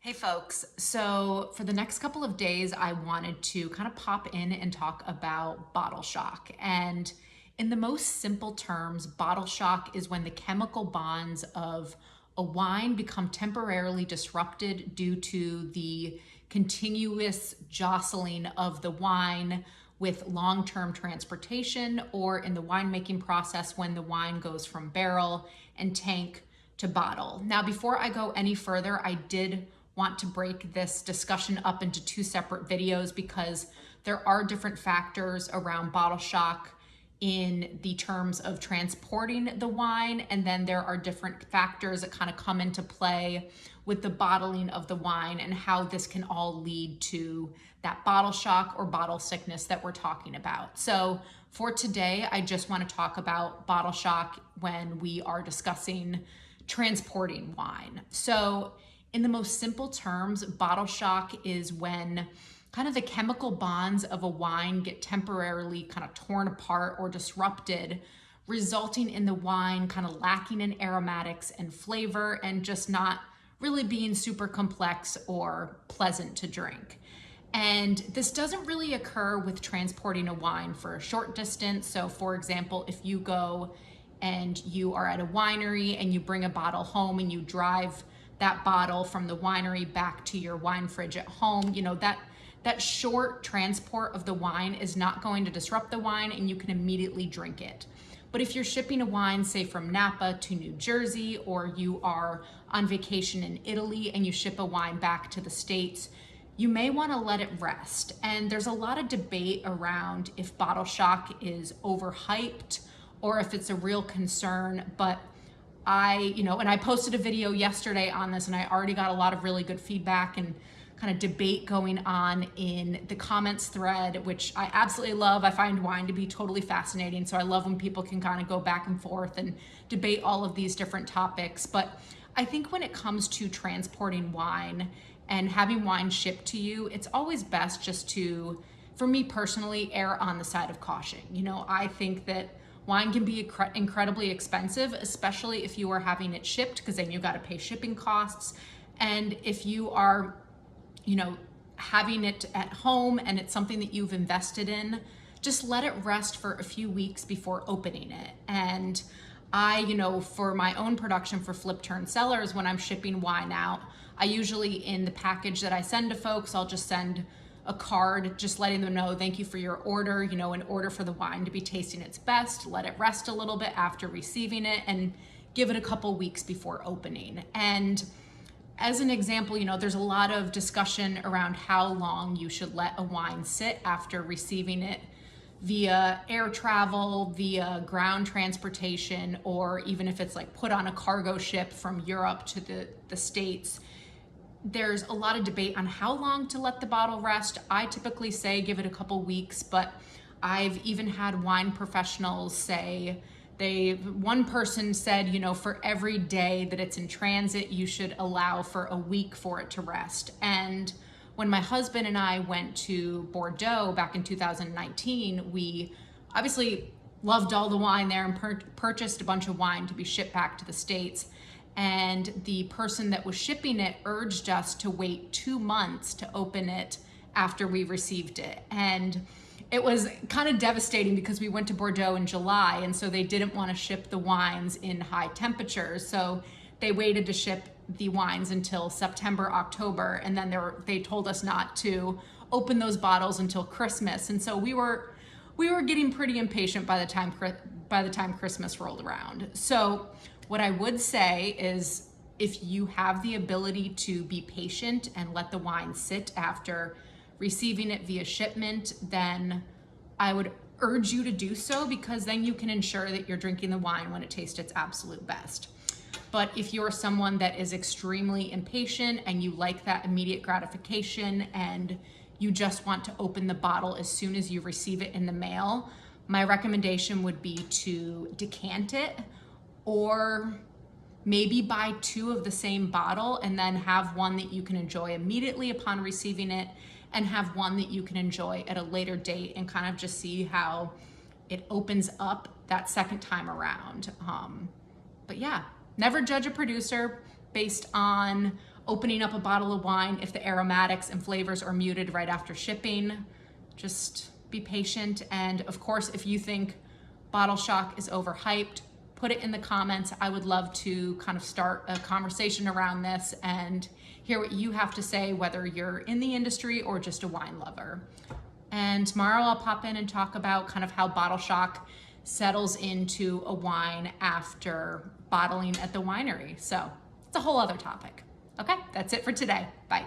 Hey folks, so for the next couple of days, I wanted to kind of pop in and talk about bottle shock. And in the most simple terms, bottle shock is when the chemical bonds of a wine become temporarily disrupted due to the continuous jostling of the wine with long-term transportation, or in the winemaking process when the wine goes from barrel and tank to bottle. Now, before I go any further, I did want to break this discussion up into two separate videos because there are different factors around bottle shock in the terms of transporting the wine, and then there are different factors that kind of come into play with the bottling of the wine and how this can all lead to that bottle shock or bottle sickness that we're talking about. So for today, I just want to talk about bottle shock when we are discussing transporting wine. So in the most simple terms, bottle shock is when kind of the chemical bonds of a wine get temporarily kind of torn apart or disrupted, resulting in the wine kind of lacking in aromatics and flavor and just not really being super complex or pleasant to drink. And this doesn't really occur with transporting a wine for a short distance. So for example, if you go and you are at a winery and you bring a bottle home and you drive that bottle from the winery back to your wine fridge at home, that short transport of the wine is not going to disrupt the wine and you can immediately drink it. But if you're shipping a wine, say from Napa to New Jersey, or you are on vacation in Italy and you ship a wine back to the States, you may want to let it rest. And there's a lot of debate around if bottle shock is overhyped or if it's a real concern. But I posted a video yesterday on this and I already got a lot of really good feedback and kind of debate going on in the comments thread, which I absolutely love. I find wine to be totally fascinating. So I love when people can kind of go back and forth and debate all of these different topics. But I think when it comes to transporting wine and having wine shipped to you, it's always best just to, for me personally, err on the side of caution. I think that wine can be incredibly expensive, especially if you are having it shipped, because then you got to pay shipping costs. And if you are, having it at home and it's something that you've invested in, just let it rest for a few weeks before opening it. And for my own production for Flip Turn Cellars, when I'm shipping wine out, I usually, in the package that I send to folks, I'll just send a card just letting them know, thank you for your order. In order for the wine to be tasting its best, let it rest a little bit after receiving it and give it a couple weeks before opening. And as an example, there's a lot of discussion around how long you should let a wine sit after receiving it via air travel, via ground transportation, or even if it's like put on a cargo ship from Europe to the States. There's a lot of debate on how long to let the bottle rest. I typically say give it a couple weeks, but I've even had wine professionals say, one person said, for every day that it's in transit, you should allow for a week for it to rest. And when my husband and I went to Bordeaux back in 2019, we obviously loved all the wine there and purchased a bunch of wine to be shipped back to the States. And the person that was shipping it urged us to wait 2 months to open it after we received it. And it was kind of devastating because we went to Bordeaux in July, and so they didn't want to ship the wines in high temperatures. So they waited to ship the wines until September, October, and then they told us not to open those bottles until Christmas. And so we were getting pretty impatient by the time Christmas rolled around. So what I would say is, if you have the ability to be patient and let the wine sit after receiving it via shipment, then I would urge you to do so, because then you can ensure that you're drinking the wine when it tastes its absolute best. But if you're someone that is extremely impatient and you like that immediate gratification and you just want to open the bottle as soon as you receive it in the mail, my recommendation would be to decant it, or maybe buy 2 of the same bottle and then have one that you can enjoy immediately upon receiving it, and have one that you can enjoy at a later date and kind of just see how it opens up that second time around. But yeah, never judge a producer based on opening up a bottle of wine if the aromatics and flavors are muted right after shipping. Just be patient. And of course, if you think Bottle Shock is overhyped, put it in the comments. I would love to kind of start a conversation around this and hear what you have to say, whether you're in the industry or just a wine lover. And tomorrow I'll pop in and talk about kind of how Bottle Shock settles into a wine after bottling at the winery. So it's a whole other topic. Okay, that's it for today. Bye.